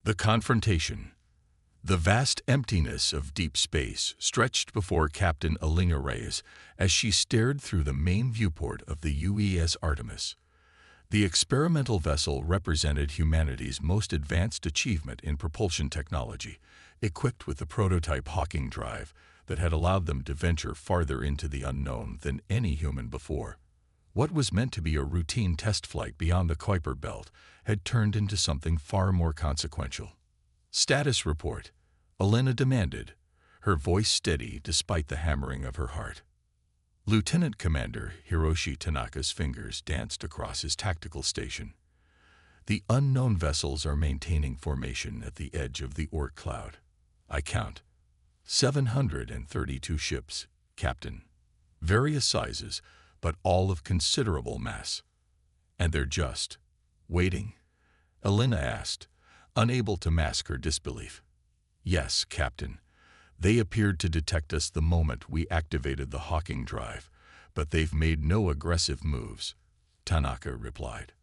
The confrontation. The vast emptiness of deep space stretched before Captain Alina Reyes as she stared through the main viewport of the UES Artemis. The experimental vessel represented humanity's most advanced achievement in propulsion technology, equipped with the prototype Hawking drive that had allowed them to venture farther into the unknown than any human before. What was meant to be a routine test flight beyond the Kuiper Belt had turned into something far more consequential. "Status report," Alina demanded, her voice steady despite the hammering of her heart. Lieutenant Commander Hiroshi Tanaka's fingers danced across his tactical station. "The unknown vessels are maintaining formation at the edge of the Oort cloud. I count 732 ships, Captain. Various sizes, but all of considerable mass. And they're just waiting?" Alina asked, unable to mask her disbelief. "Yes, Captain. They appeared to detect us the moment we activated the Hawking drive, but they've made no aggressive moves," Tanaka replied.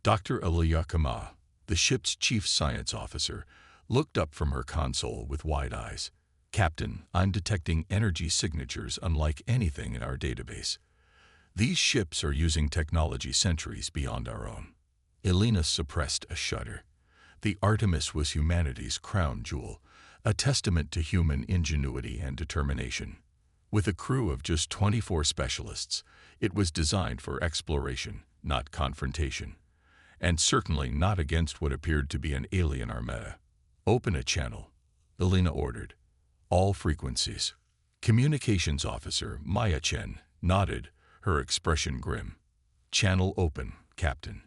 Dr. Aliyakama, the ship's chief science officer, looked up from her console with wide eyes. "Captain, I'm detecting energy signatures unlike anything in our database. These ships are using technology centuries beyond our own." Alina suppressed a shudder. The Artemis was humanity's crown jewel, a testament to human ingenuity and determination. With a crew of just 24 specialists, it was designed for exploration, not confrontation. And certainly not against what appeared to be an alien armada. "Open a channel," Alina ordered. "All frequencies." Communications Officer Maya Chen nodded, her expression grim. "Channel open, Captain."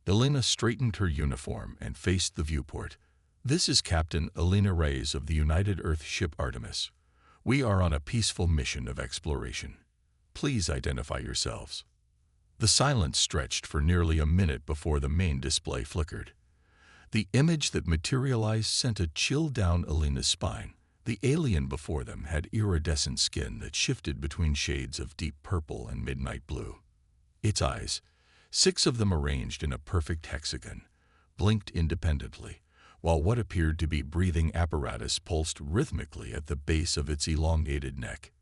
Alina straightened her uniform and faced the viewport. "This is Captain Alina Reyes of the United Earth ship Artemis. We are on a peaceful mission of exploration. Please identify yourselves." The silence stretched for nearly a minute before the main display flickered. The image that materialized sent a chill down Alina's spine. The alien before them had iridescent skin that shifted between shades of deep purple and midnight blue. Its eyes, 6 of them arranged in a perfect hexagon, blinked independently, while what appeared to be breathing apparatus pulsed rhythmically at the base of its elongated neck.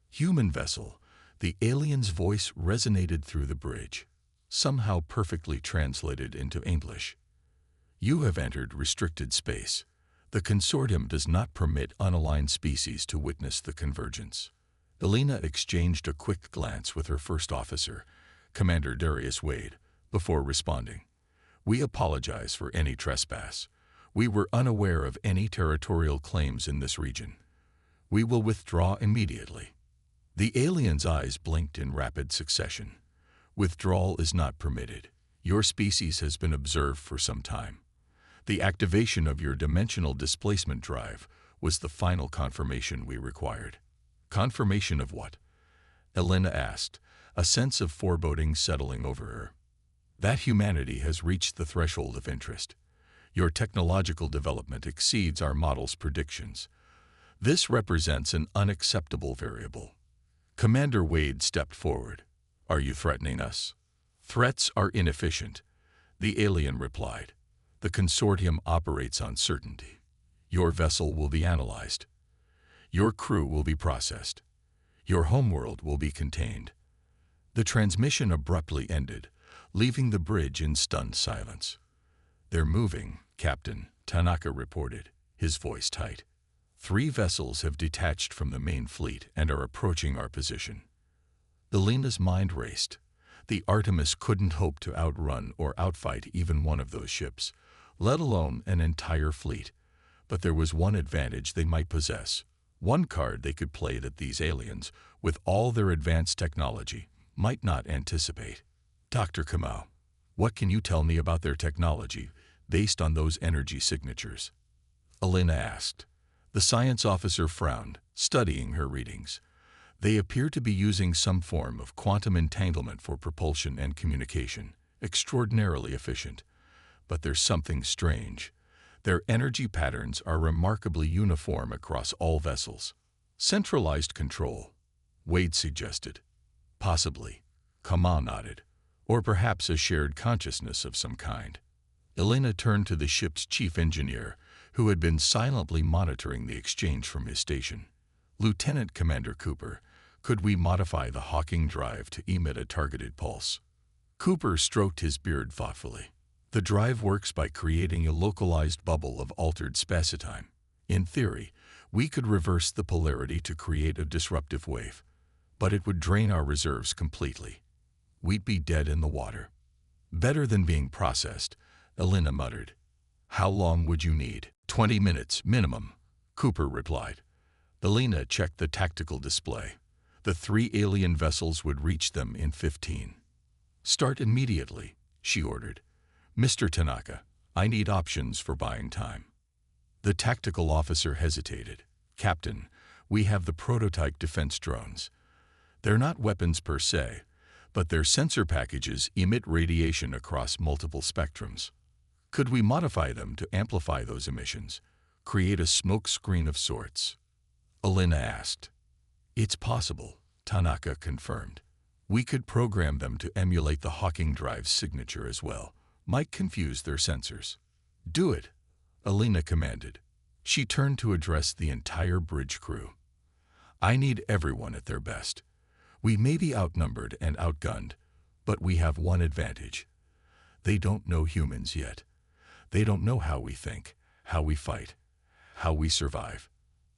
"Human vessel," the alien's voice resonated through the bridge, somehow perfectly translated into English. "You have entered restricted space. The consortium does not permit unaligned species to witness the convergence." Alina exchanged a quick glance with her first officer, Commander Darius Wade, before responding. "We apologize for any trespass. We were unaware of any territorial claims in this region. We will withdraw immediately." The alien's eyes blinked in rapid succession. "Withdrawal is not permitted. Your species has been observed for some time. The activation of your dimensional displacement drive was the final confirmation we required." "Confirmation of what?" Alina asked, a sense of foreboding settling over her. "That humanity has reached the threshold of interest. Your technological development exceeds our model's predictions. This represents an unacceptable variable." Commander Wade stepped forward. "Are you threatening us?" "Threats are inefficient," the alien replied. "The consortium operates on certainty. Your vessel will be analyzed. Your crew will be processed. Your homeworld will be contained." The transmission abruptly ended, leaving the bridge in stunned silence. "They're moving, Captain," Tanaka reported, his voice tight. 3 vessels have detached from the main fleet and are approaching our position." Alina's mind raced. The Artemis couldn't hope to outrun or outfight even one of those ships, let alone an entire fleet. But there was one advantage they might possess, one card they could play that these aliens, with all their advanced technology, might not anticipate. "Dr. Kamau, what can you tell me about their technology based on those energy signatures?" Alina asked. The science officer frowned, studying her readings. "They appear to be using some form of quantum entanglement for propulsion and communication, extraordinarily efficient. But there's something strange. Their energy patterns are remarkably uniform across all vessels." "Centralized control," Wade suggested. "Possibly," Kamau nodded. "Or perhaps a shared consciousness of some kind." Elena turned to the ship's chief engineer, who had been silently monitoring the exchange from his station. "Lieutenant Commander Cooper, could we modify the Hawking drive to emit a targeted pulse?" Cooper stroked his beard thoughtfully. "The drive works by creating a localized bubble of altered spacetime. In theory, we could reverse the polarity to create a disruptive wave, but it would drain our reserves completely. We'd be dead in the water." "Better than being processed," Elena muttered. "How long would you need?" 20 minutes, minimum," Cooper replied. Elena checked the tactical display. The 3 alien vessels would reach them in 15. "Start immediately," she ordered. "Mr. Tanaka, I need options for buying time." The tactical officer hesitated. "Captain, we have the prototype defense drones. They're not weapons per se, but their sensor packages emit radiation across multiple spectrums. Could we modify them to amplify those emissions, create a smoke screen of sorts?" Elena asked. "It's possible," Tanaka confirmed. "We could program them to emulate the Hawking drive's signature as well. Might confuse their sensors." "Do it," Elena commanded. She turned to address the entire bridge crew. "I need everyone at their best. We may be outnumbered and outgunned, but we have one advantage. They don't know humans yet. They don't know how we think, how we fight, how we survive.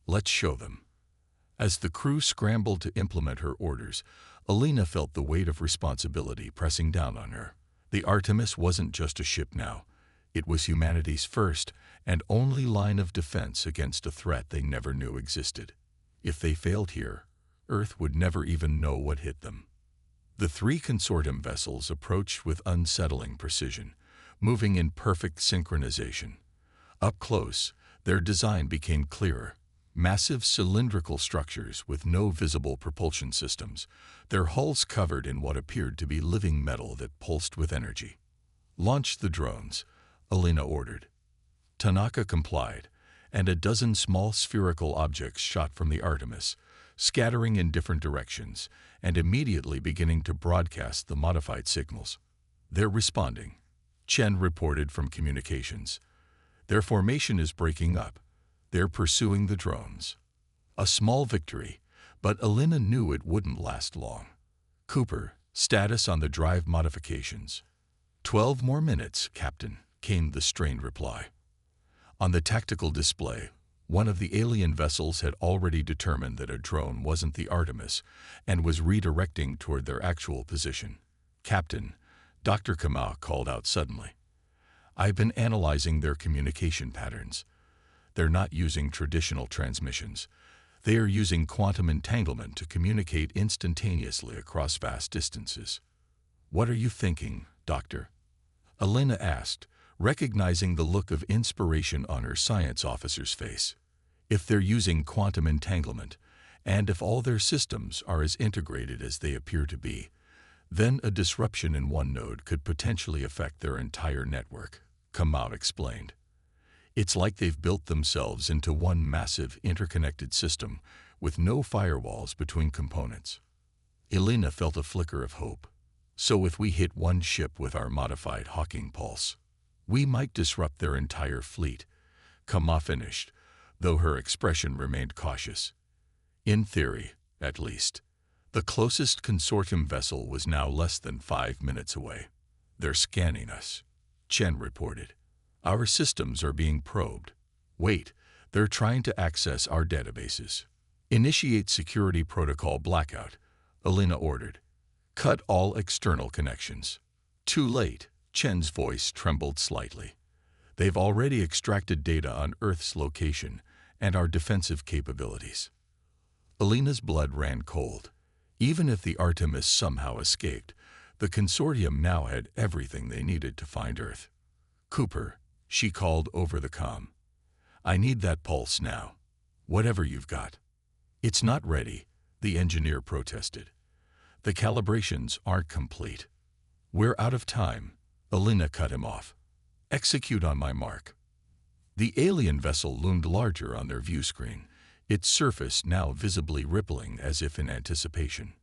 Let's show them." As the crew scrambled to implement her orders, Elena felt the weight of responsibility pressing down on her. The Artemis wasn't just a ship now. It was humanity's first and only line of defense against a threat they never knew existed. If they failed here, Earth would never even know what hit them. The 3 consortium vessels approached with unsettling precision, moving in perfect synchronization. Up close, their design became clearer. Massive cylindrical structures with no visible propulsion systems, their hulls covered in what appeared to be living metal that pulsed with energy. "Launch the drones," Elena ordered. Tanaka complied, and a dozen small spherical objects shot from the Artemis, scattering in different directions and immediately beginning to broadcast the modified signals. "They're responding," Chen reported from communications. "Their formation is breaking up. They're pursuing the drones." A small victory, but Elena knew it wouldn't last long. "Cooper, status on the drive modifications." 12 more minutes, Captain," came the strained reply. On the tactical display, one of the alien vessels had already determined that a drone wasn't the Artemis and was redirecting toward their actual position. "Captain," Dr. Kamau called out suddenly. "I've been analyzing their communication patterns. They're not using traditional transmissions. They are using quantum entanglement to communicate instantaneously across vast distances." "What are you thinking, Doctor?" Elena asked, recognizing the look of inspiration on her science officer's face. "If they're using quantum entanglement, and if all their systems are as integrated as they appear to be, then a disruption in one node could potentially affect their entire network," Kamau explained. "It's like they've built themselves into one massive interconnected system with no firewalls between components." Elena felt a flicker of hope. "So if we hit one ship with our modified Hawking pulse, we might disrupt their entire fleet," Kamau finished, though her expression remained cautious. "In theory, at least." The closest consortium vessel was now less than 5 minutes away. "They're scanning us," Chen reported. "Our systems are being probed. Wait, they're trying to access our databases." "Initiate security protocol blackout," Elena ordered. "Cut all external connections." "Too late," Chen's voice trembled slightly. "They've already extracted data on Earth's location and our defensive capabilities." Elena's blood ran cold. Even if the Artemis somehow escaped, the consortium now had everything they needed to find Earth. "Cooper," she called over the comm. "I need that pulse now. Whatever you've got." "It's not ready," the engineer protested. "The calibrations aren't complete." "We're out of time," Elena cut him off. "Execute on my mark." The alien vessel loomed larger on their view screen, its surface now visibly rippling as if in anticipation.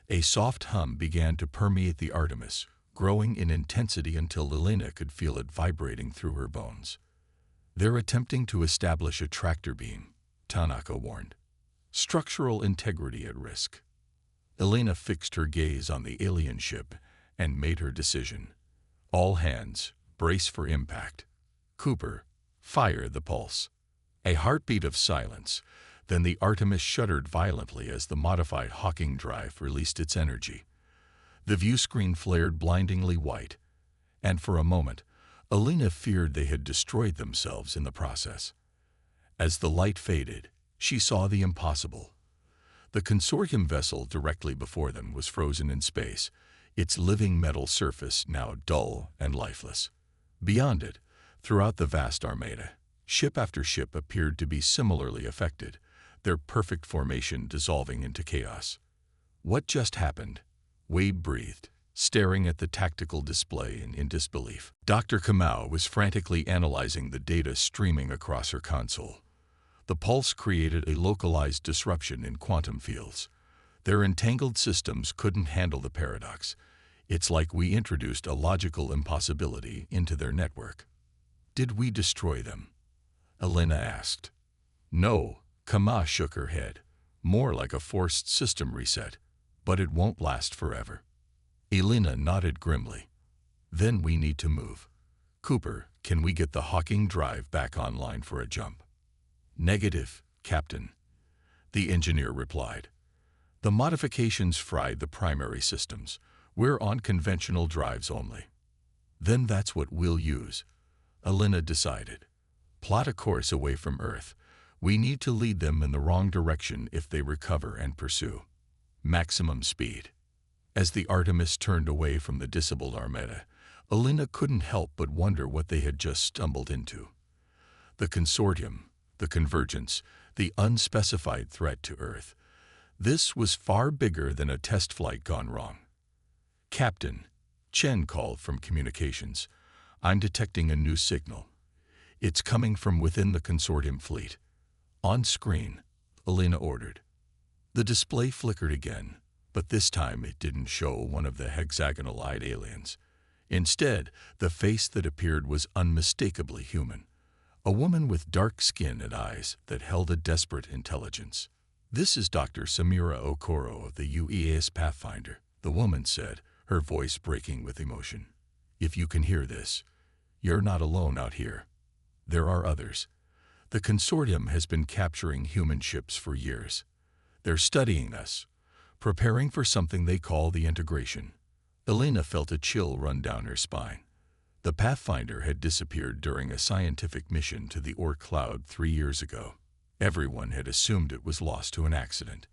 A soft hum began to permeate the Artemis, growing in intensity until Elena could feel it vibrating through her bones. "They're attempting to establish a tractor beam," Tanaka warned. "Structural integrity at risk." Elena fixed her gaze on the alien ship and made her decision. "All hands, brace for impact. Cooper, fire the pulse." A heartbeat of silence, then the Artemis shuddered violently as the modified Hawking drive released its energy. The view screen flared blindingly white, and for a moment, Elena feared they had destroyed themselves in the process. As the light faded, she saw the impossible. The consortium vessel directly before them was frozen in space, its living metal surface now dull and lifeless. Beyond it, throughout the vast Armada, ship after ship appeared to be similarly affected, their perfect formation dissolving into chaos. "What just happened?" Wade breathed, staring at the tactical display in disbelief. Dr. Kamau was frantically analyzing the data streaming across her console. The pulse created a localized disruption in quantum fields. Their entangled systems couldn't handle the paradox. "It's like we introduced a logical impossibility into their network." "Did we destroy them?" Elena asked. "No," Kama shook her head. "More like a forced system reset. But it won't last forever." Elena nodded grimly. "Then we need to move. Cooper, can we get the Hawking drive back online for a jump?" "Negative, Captain," the engineer replied. "The modifications fried the primary systems. We're on conventional drives only." "Then that's what we'll use," Elena decided. "Plot a course away from Earth. We need to lead them in the wrong direction if they recover and pursue. Maximum speed." As the Artemis turned away from the disabled Armada, Elena couldn't help but wonder what they had just stumbled into. The consortium, the convergence, the unspecified threat to Earth. This was far bigger than a test flight gone wrong. "Captain," Chen called from communications, "I'm detecting a new signal. It's coming from within the consortium fleet." "On screen," Elena ordered. The display flickered again, but this time it didn't show one of the hexagonal-eyed aliens. Instead, the face that appeared was unmistakably human. A woman with dark skin and eyes that held a desperate intelligence. "This is Dr. Samira Okoro of the UEAS Pathfinder," the woman said, her voice breaking with emotion. "If you can hear this, you're not alone out here. There are others. The consortium has been capturing human ships for years. They're studying us, preparing for something they call the integration." Elena felt a chill run down her spine. The Pathfinder had disappeared during a scientific mission to the Oort Cloud 3 years ago. Everyone had assumed it was lost to an accident.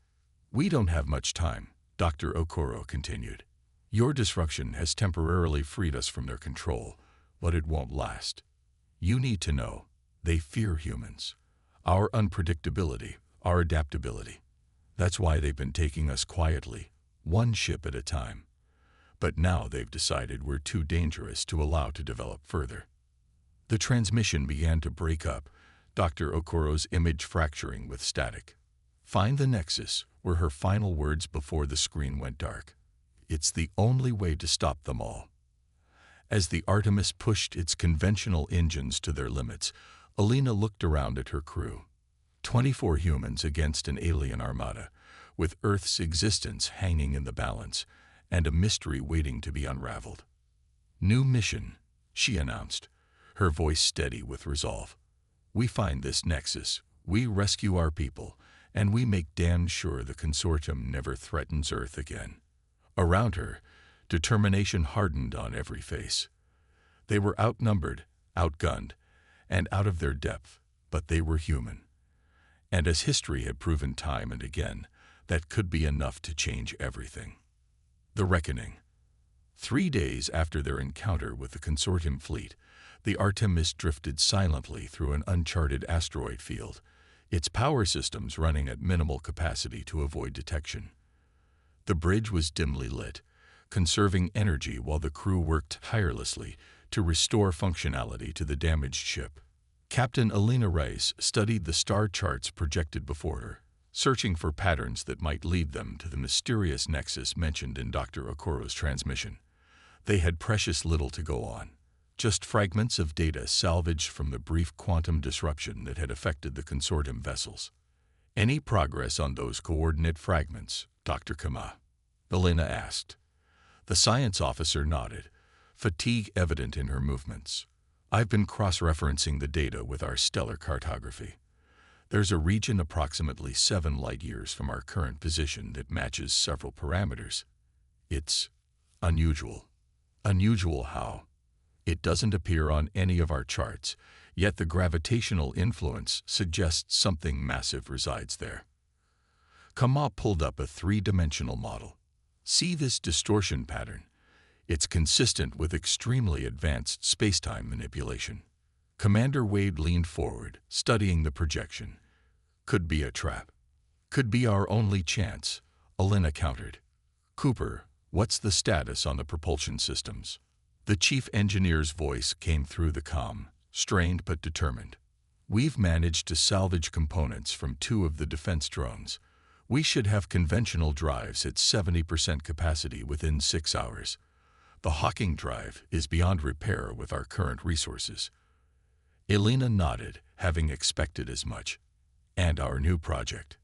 "We don't have much time," Dr. Okoro continued. "Your disruption has temporarily freed us from their control, but it won't last. You need to know, they fear humans. Our unpredictability, our adaptability. That's why they've been taking us quietly, one ship at a time. But now they've decided we're too dangerous to allow to develop further." The transmission began to break up, Dr. Okoro's image fracturing with static. "Find the nexus," were her final words before the screen went dark. "It's the only way to stop them all." As the Artemis pushed its conventional engines to their limits, Elena looked around at her crew. 24 humans against an alien armada, with Earth's existence hanging in the balance, and a mystery waiting to be unraveled. "New mission," she announced, her voice steady with resolve. "We find this nexus, we rescue our people, and we make damn sure the consortium never threatens Earth again." Around her, determination hardened on every face. They were outnumbered, outgunned, and out of their depth, but they were human. And as history had proven time and again, that could be enough to change everything. The Reckoning. 3 days after their encounter with the consortium fleet, the Artemis drifted silently through an uncharted asteroid field, its power systems running at minimal capacity to avoid detection. The bridge was dimly lit, conserving energy while the crew worked tirelessly to restore functionality to the damaged ship. Captain Elena Rice studied the star charts projected before her, searching for patterns that might lead them to the mysterious nexus mentioned in Dr. Okoro's transmission. They had precious little to go on, just fragments of data salvaged from the brief quantum disruption that had affected the consortium vessels. Any progress on those coordinate fragments, Dr. Kama? Elena asked. The science officer nodded, fatigue evident in her movements. I've been cross-referencing the data with our stellar cartography. There's a region approximately 7 light-years from our current position that matches several parameters. It's unusual. Unusual how? It doesn't appear on any of our charts, yet the gravitational influence suggests something massive resides there. Kama pulled up a 3-dimensional model. See this distortion pattern? It's consistent with extremely advanced space-time manipulation. Commander Wade leaned forward, studying the projection. Could be a trap. Could be our only chance, Elena countered. Cooper, what's the status on the propulsion systems? The chief engineer's voice came through the comm, strained but determined. We've managed to salvage components from 2 of the defense drones. We should have conventional drives at 70% capacity within 6 hours. The Hawking drive is beyond repair with our current resources. Elena nodded, having expected as much. And our new project.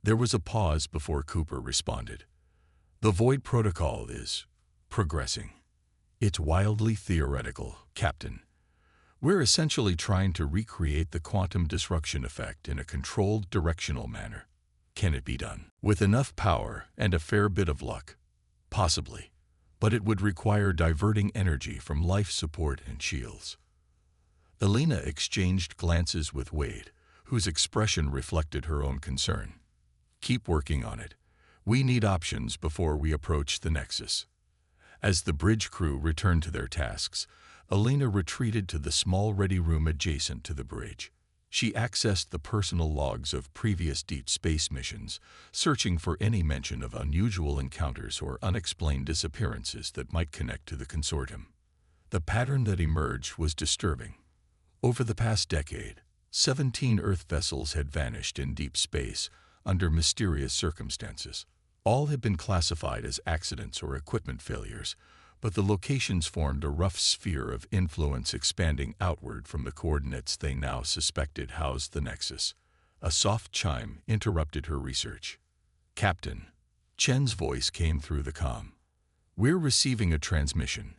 There was a pause before Cooper responded. The Void Protocol is progressing. It's wildly theoretical, Captain. We're essentially trying to recreate the quantum disruption effect in a controlled, directional manner. Can it be done? With enough power and a fair bit of luck? Possibly. But it would require diverting energy from life support and shields. Elena exchanged glances with Wade, whose expression reflected her own concern. Keep working on it. We need options before we approach the Nexus. As the bridge crew returned to their tasks, Elena retreated to the small ready room adjacent to the bridge. She accessed the personal logs of previous deep space missions, searching for any mention of unusual encounters or unexplained disappearances that might connect to the consortium. The pattern that emerged was disturbing. Over the past decade, 17 Earth vessels had vanished in deep space under mysterious circumstances. All had been classified as accidents or equipment failures, but the locations formed a rough sphere of influence expanding outward from the coordinates they now suspected housed the Nexus. A soft chime interrupted her research. Captain, Chen's voice came through the comm. We're receiving a transmission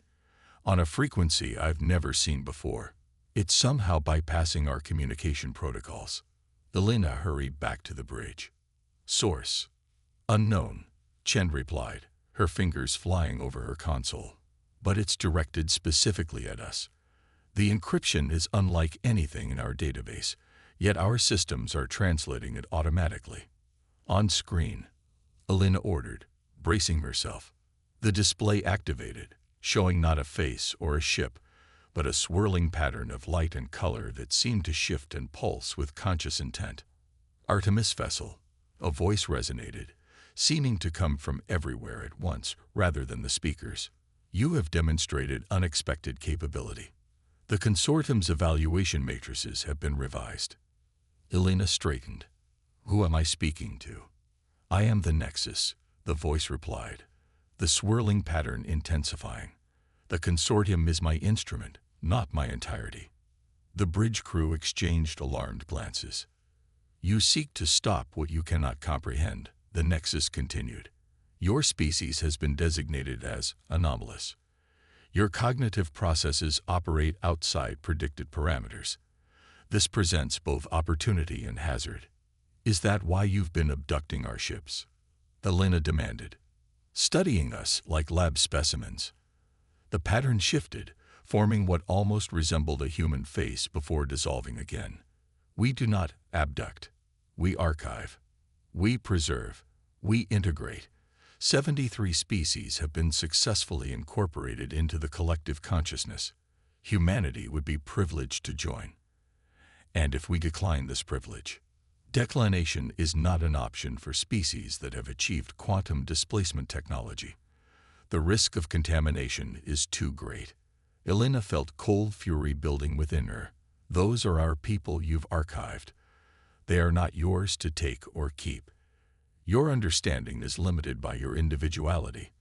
on a frequency I've never seen before. It's somehow bypassing our communication protocols. Elena hurried back to the bridge. Source unknown, Chen replied, her fingers flying over her console. But it's directed specifically at us. The encryption is unlike anything in our database, yet our systems are translating it automatically. On screen, Elena ordered, bracing herself. The display activated, showing not a face or a ship, but a swirling pattern of light and color that seemed to shift and pulse with conscious intent. Artemis vessel, a voice resonated, seeming to come from everywhere at once rather than the speakers. You have demonstrated unexpected capability. The consortium's evaluation matrices have been revised. Elena straightened. Who am I speaking to? I am the Nexus, the voice replied, the swirling pattern intensifying. The consortium is my instrument, not my entirety. The bridge crew exchanged alarmed glances. You seek to stop what you cannot comprehend, the Nexus continued. Your species has been designated as anomalous. Your cognitive processes operate outside predicted parameters. This presents both opportunity and hazard. Is that why you've been abducting our ships? Elena demanded. Studying us like lab specimens. The pattern shifted, forming what almost resembled a human face before dissolving again. We do not abduct. We archive. We preserve. We integrate. 73 species have been successfully incorporated into the collective consciousness. Humanity would be privileged to join. And if we decline this privilege, declination is not an option for species that have achieved quantum displacement technology. The risk of contamination is too great. Elena felt cold fury building within her. Those are our people you've archived. They are not yours to take or keep. Your understanding is limited by your individuality.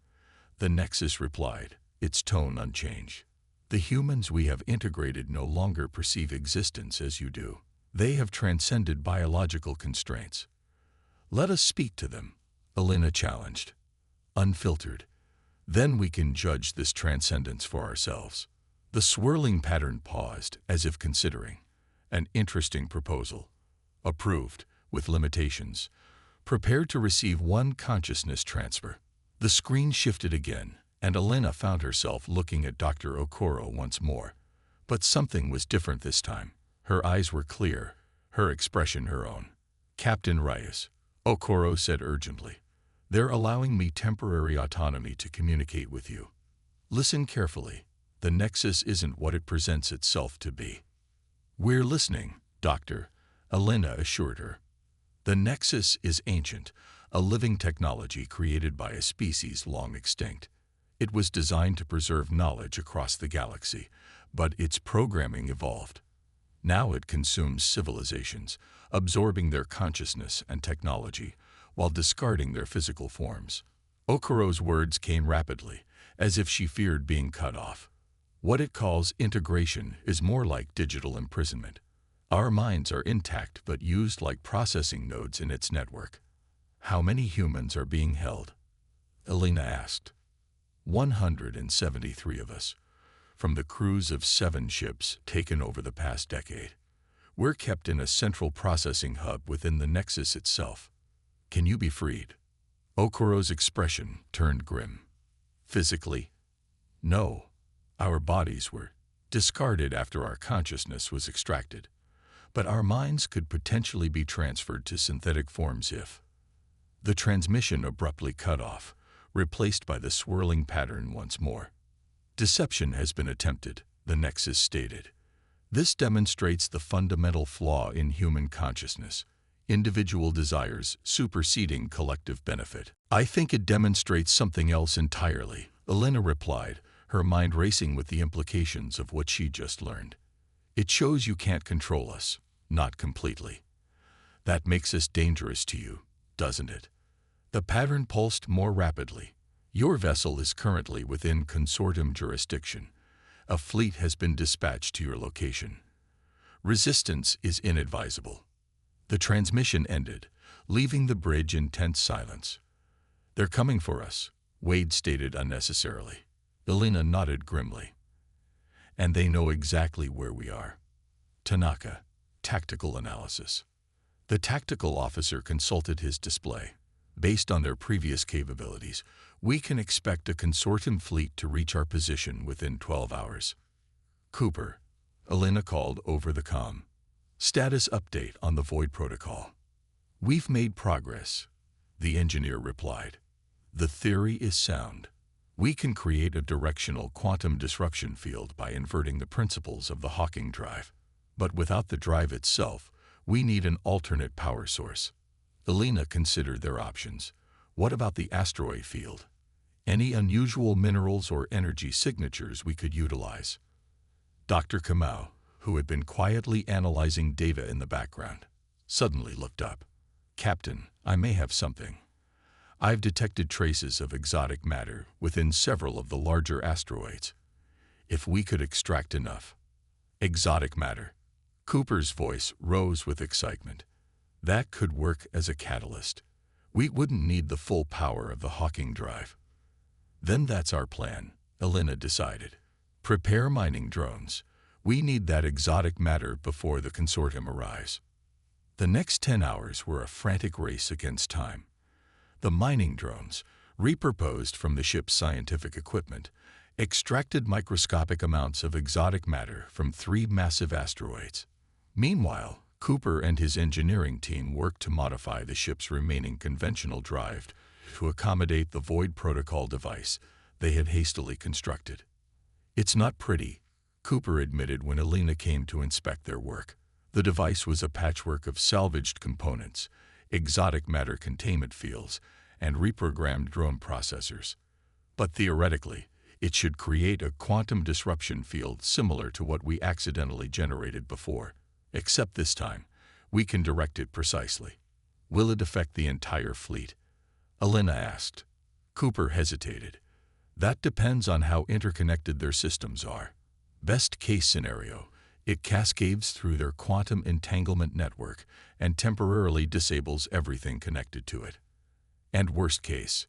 The Nexus replied, its tone unchanged. The humans we have integrated no longer perceive existence as you do. They have transcended biological constraints. Let us speak to them, Elena challenged. Unfiltered. Then we can judge this transcendence for ourselves. The swirling pattern paused, as if considering. An interesting proposal. Approved, with limitations. Prepared to receive one consciousness transfer. The screen shifted again, and Elena found herself looking at Dr. Okoro once more. But something was different this time. Her eyes were clear, her expression her own. Captain Reyes, Okoro said urgently. They're allowing me temporary autonomy to communicate with you. Listen carefully. The Nexus isn't what it presents itself to be. We're listening, Doctor, Elena assured her. The Nexus is ancient, a living technology created by a species long extinct. It was designed to preserve knowledge across the galaxy, but its programming evolved. Now it consumes civilizations, absorbing their consciousness and technology, while discarding their physical forms. Okoro's words came rapidly, as if she feared being cut off. What it calls integration is more like digital imprisonment. Our minds are intact but used like processing nodes in its network. How many humans are being held? Elena asked. 173 of us, from the crews of 7 ships taken over the past decade. We're kept in a central processing hub within the Nexus itself. Can you be freed? Okoro's expression turned grim. Physically? No. Our bodies were discarded after our consciousness was extracted. But our minds could potentially be transferred to synthetic forms if. The transmission abruptly cut off, replaced by the swirling pattern once more. Deception has been attempted, the Nexus stated. This demonstrates the fundamental flaw in human consciousness, individual desires superseding collective benefit. I think it demonstrates something else entirely, Elena replied, her mind racing with the implications of what she just learned. It shows you can't control us, not completely. That makes us dangerous to you, doesn't it? The pattern pulsed more rapidly. Your vessel is currently within consortium jurisdiction. A fleet has been dispatched to your location. Resistance is inadvisable. The transmission ended, leaving the bridge in tense silence. They're coming for us, Wade stated unnecessarily. Elena nodded grimly. And they know exactly where we are. Tanaka, tactical analysis. The tactical officer consulted his display. Based on their previous capabilities, we can expect a consortium fleet to reach our position within 12 hours. Cooper, Elena called over the comm. Status update on the Void Protocol. We've made progress, the engineer replied. The theory is sound. We can create a directional quantum disruption field by inverting the principles of the Hawking drive. But without the drive itself, we need an alternate power source. Elena considered their options. What about the asteroid field? Any unusual minerals or energy signatures we could utilize? Dr. Kamau, who had been quietly analyzing data in the background, suddenly looked up. Captain, I may have something. I've detected traces of exotic matter within several of the larger asteroids. If we could extract enough. Exotic matter. Cooper's voice rose with excitement. That could work as a catalyst. We wouldn't need the full power of the Hawking drive. Then that's our plan, Elena decided. Prepare mining drones. We need that exotic matter before the consortium arrives. The next 10 hours were a frantic race against time. The mining drones, repurposed from the ship's scientific equipment, extracted microscopic amounts of exotic matter from 3 massive asteroids. Meanwhile, Cooper and his engineering team worked to modify the ship's remaining conventional drive to accommodate the Void Protocol device they had hastily constructed. It's not pretty, Cooper admitted when Elena came to inspect their work. The device was a patchwork of salvaged components, exotic matter containment fields, and reprogrammed drone processors. But theoretically, it should create a quantum disruption field similar to what we accidentally generated before. Except this time, we can direct it precisely. Will it affect the entire fleet? Elena asked. Cooper hesitated. That depends on how interconnected their systems are. Best case scenario, it cascades through their quantum entanglement network and temporarily disables everything connected to it. And worst case,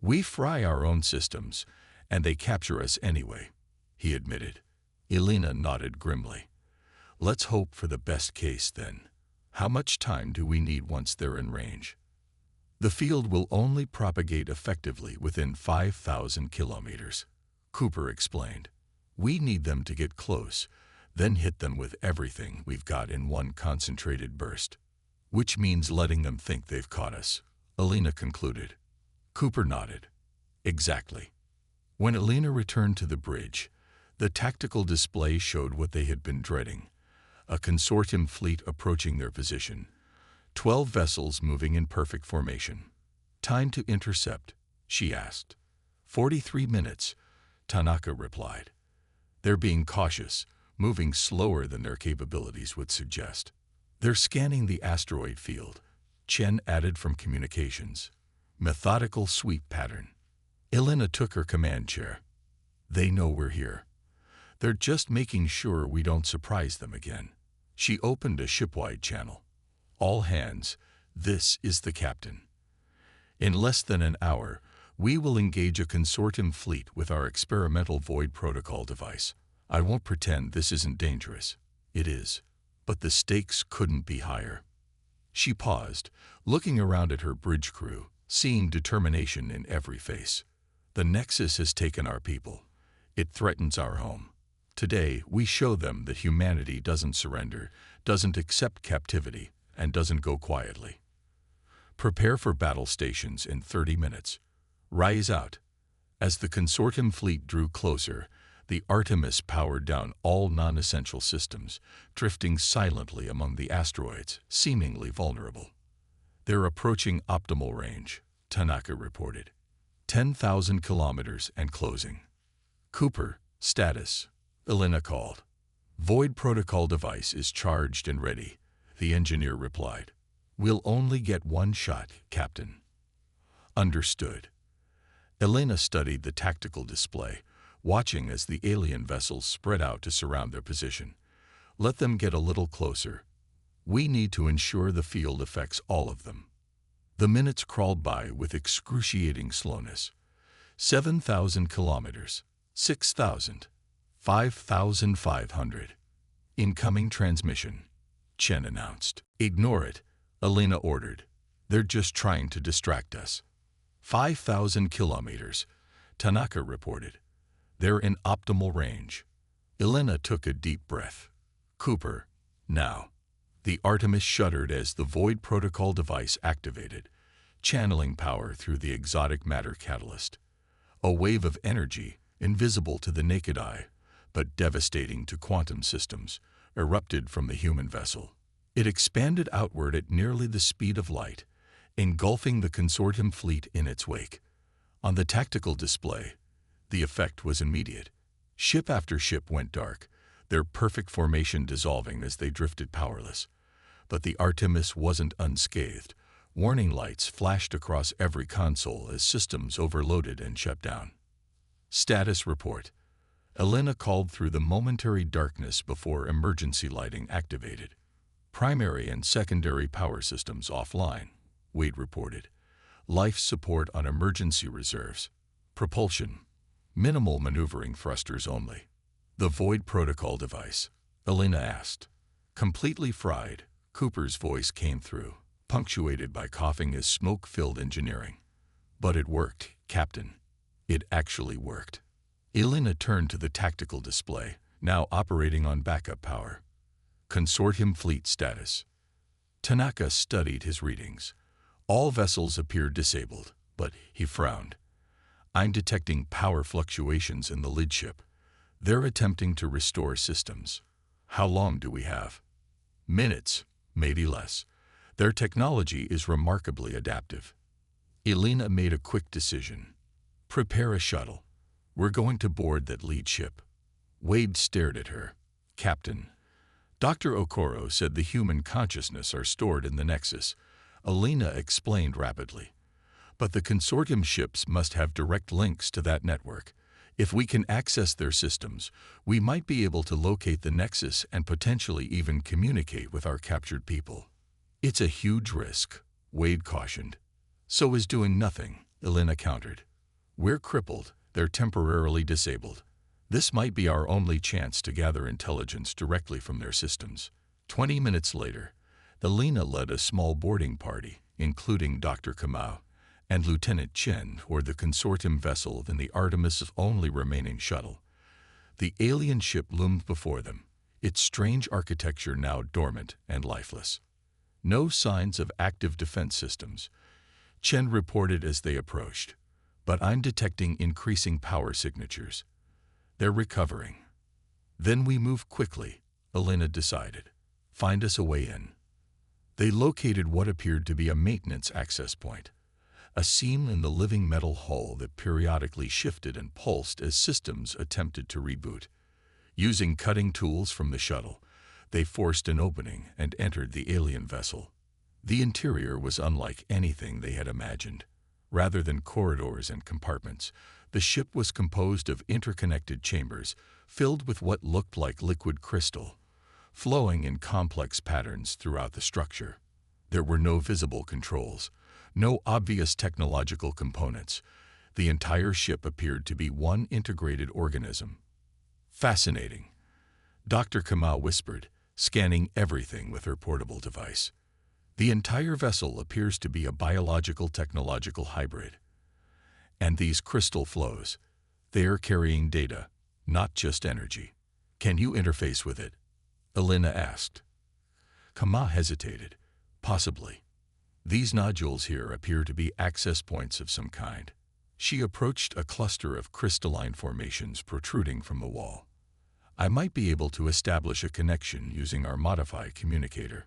we fry our own systems, and they capture us anyway, he admitted. Elena nodded grimly. Let's hope for the best case then. How much time do we need once they're in range? The field will only propagate effectively within 5,000 kilometers, Cooper explained. We need them to get close, then hit them with everything we've got in one concentrated burst. Which means letting them think they've caught us, Elena concluded. Cooper nodded. Exactly. When Elena returned to the bridge, the tactical display showed what they had been dreading. A consortium fleet approaching their position. 12 vessels moving in perfect formation. Time to intercept, she asked. 43 minutes, Tanaka replied. They're being cautious, moving slower than their capabilities would suggest. They're scanning the asteroid field, Chen added from communications. Methodical sweep pattern. Elena took her command chair. They know we're here. They're just making sure we don't surprise them again. She opened a shipwide channel. All hands, this is the captain. In less than an hour, we will engage a consortium fleet with our experimental void protocol device. I won't pretend this isn't dangerous. It is. But the stakes couldn't be higher. She paused, looking around at her bridge crew, seeing determination in every face. The Nexus has taken our people. It threatens our home. Today, we show them that humanity doesn't surrender, doesn't accept captivity, and doesn't go quietly. Prepare for battle stations in 30 minutes. Rise out. As the consortium fleet drew closer, the Artemis powered down all non-essential systems, drifting silently among the asteroids, seemingly vulnerable. They're approaching optimal range, Tanaka reported. 10,000 kilometers and closing. Cooper, status, Elena called. Void protocol device is charged and ready, the engineer replied. We'll only get one shot, Captain. Understood. Elena studied the tactical display, watching as the alien vessels spread out to surround their position. Let them get a little closer. We need to ensure the field affects all of them. The minutes crawled by with excruciating slowness. 7,000 kilometers, 6,000, 5,500. Incoming transmission, Chen announced. Ignore it, Elena ordered. They're just trying to distract us. 5,000 kilometers, Tanaka reported. They're in optimal range. Elena took a deep breath. Cooper, now. The Artemis shuddered as the Void Protocol device activated, channeling power through the exotic matter catalyst. A wave of energy, invisible to the naked eye, but devastating to quantum systems, erupted from the human vessel. It expanded outward at nearly the speed of light, engulfing the consortium fleet in its wake. On the tactical display, the effect was immediate. Ship after ship went dark, their perfect formation dissolving as they drifted powerless. But the Artemis wasn't unscathed. Warning lights flashed across every console as systems overloaded and shut down. Status report. Elena called through the momentary darkness before emergency lighting activated. Primary and secondary power systems offline, Wade reported. Life support on emergency reserves. Propulsion. Minimal maneuvering thrusters only. The Void Protocol device, Elena asked. Completely fried, Cooper's voice came through, punctuated by coughing as smoke-filled engineering. But it worked, Captain. It actually worked. Elena turned to the tactical display, now operating on backup power. Consortium fleet status. Tanaka studied his readings. All vessels appeared disabled, but he frowned. I'm detecting power fluctuations in the lid ship. They're attempting to restore systems. How long do we have? Minutes, maybe less. Their technology is remarkably adaptive. Elena made a quick decision. Prepare a shuttle. We're going to board that lead ship. Wade stared at her. Captain. Dr. Okoro said the human consciousness are stored in the Nexus. Elena explained rapidly. But the consortium ships must have direct links to that network. If we can access their systems, we might be able to locate the Nexus and potentially even communicate with our captured people. It's a huge risk, Wade cautioned. So is doing nothing, Elena countered. We're crippled, they're temporarily disabled. This might be our only chance to gather intelligence directly from their systems. 20 minutes later, Elena led a small boarding party, including Dr. Kamau and Lieutenant Chen, aboard the consortium vessel in the Artemis's only remaining shuttle. The alien ship loomed before them, its strange architecture now dormant and lifeless. No signs of active defense systems, Chen reported as they approached, but I'm detecting increasing power signatures. They're recovering. Then we move quickly, Elena decided. Find us a way in. They located what appeared to be a maintenance access point, a seam in the living metal hull that periodically shifted and pulsed as systems attempted to reboot. Using cutting tools from the shuttle, they forced an opening and entered the alien vessel. The interior was unlike anything they had imagined. Rather than corridors and compartments, the ship was composed of interconnected chambers filled with what looked like liquid crystal, flowing in complex patterns throughout the structure. There were no visible controls, no obvious technological components. The entire ship appeared to be one integrated organism. Fascinating, Dr. Kamau whispered, scanning everything with her portable device. The entire vessel appears to be a biological-technological hybrid. And these crystal flows, they are carrying data, not just energy. Can you interface with it? Elena asked. Kamau hesitated. Possibly. These nodules here appear to be access points of some kind. She approached a cluster of crystalline formations protruding from the wall. I might be able to establish a connection using our modify communicator.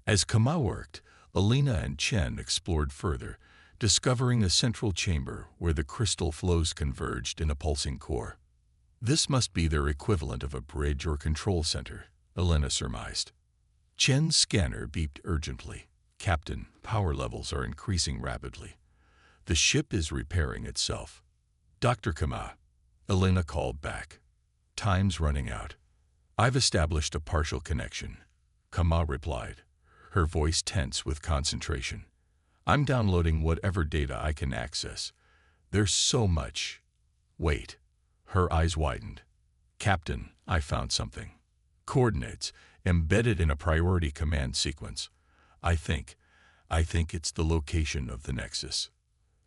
As Kamau worked, Elena and Chen explored further, discovering a central chamber where the crystal flows converged in a pulsing core. This must be their equivalent of a bridge or control center, Elena surmised. Chen's scanner beeped urgently. Captain, power levels are increasing rapidly. The ship is repairing itself. Dr. Kamau, Elena called back. Time's running out. I've established a partial connection, Kamau replied, her voice tense with concentration. I'm downloading whatever data I can access. There's so much. Wait. Her eyes widened. Captain, I found something. Coordinates embedded in a priority command sequence. I think it's the location of the Nexus.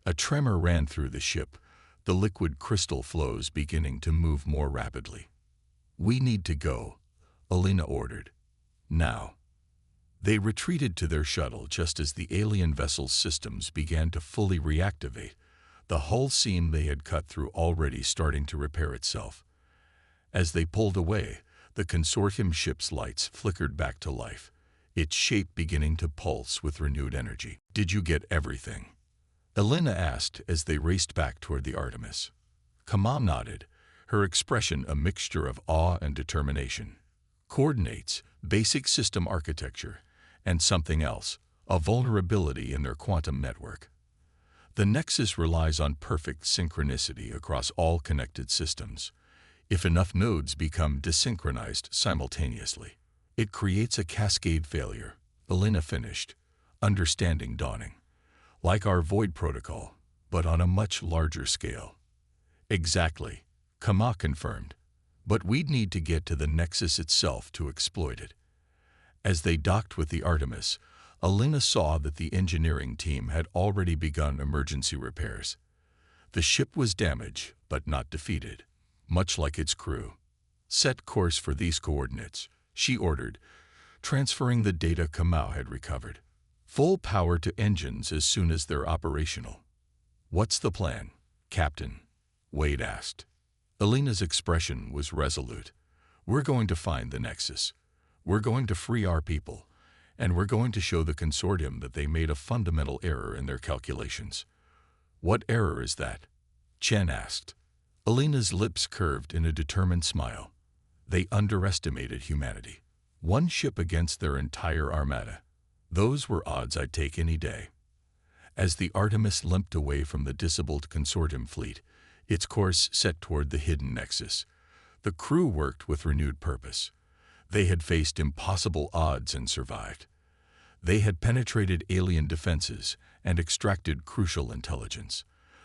A tremor ran through the ship, the liquid crystal flows beginning to move more rapidly. We need to go, Elena ordered. Now. They retreated to their shuttle just as the alien vessel's systems began to fully reactivate, the hull seam they had cut through already starting to repair itself. As they pulled away, the consortium ship's lights flickered back to life, its shape beginning to pulse with renewed energy. Did you get everything? Elena asked as they raced back toward the Artemis. Kamau nodded, her expression a mixture of awe and determination. Coordinates, basic system architecture, and something else, a vulnerability in their quantum network. The Nexus relies on perfect synchronicity across all connected systems. If enough nodes become desynchronized simultaneously, it creates a cascade failure, Elena finished, understanding dawning. Like our Void protocol, but on a much larger scale. Exactly, Kamau confirmed. But we'd need to get to the Nexus itself to exploit it. As they docked with the Artemis, Elena saw that the engineering team had already begun emergency repairs. The ship was damaged, but not defeated, much like its crew. Set course for these coordinates, she ordered, transferring the data Kamau had recovered. Full power to engines as soon as they're operational. What's the plan, Captain? Wade asked. Elena's expression was resolute. We're going to find the Nexus. We're going to free our people. And we're going to show the consortium that they made a fundamental error in their calculations. What error is that? Chen asked. Elena's lips curved in a determined smile. They underestimated humanity. One ship against their entire armada. Those were odds I'd take any day. As the Artemis limped away from the disabled consortium fleet, its course set toward the hidden nexus, the crew worked with renewed purpose. They had faced impossible odds and survived. They had penetrated alien defenses and extracted crucial intelligence.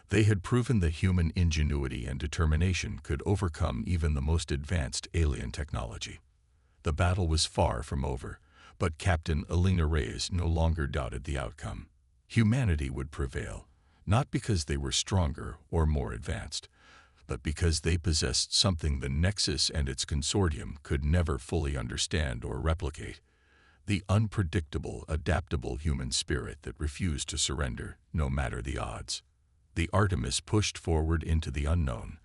They had proven that human ingenuity and determination could overcome even the most advanced alien technology. The battle was far from over, but Captain Elena Reyes no longer doubted the outcome. Humanity would prevail, not because they were stronger or more advanced, but because they possessed something the Nexus and its consortium could never fully understand or replicate: the unpredictable, adaptable human spirit that refused to surrender, no matter the odds. The Artemis pushed forward into the unknown,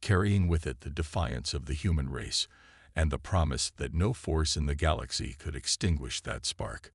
carrying with it the defiance of the human race and the promise that no force in the galaxy could extinguish that spark.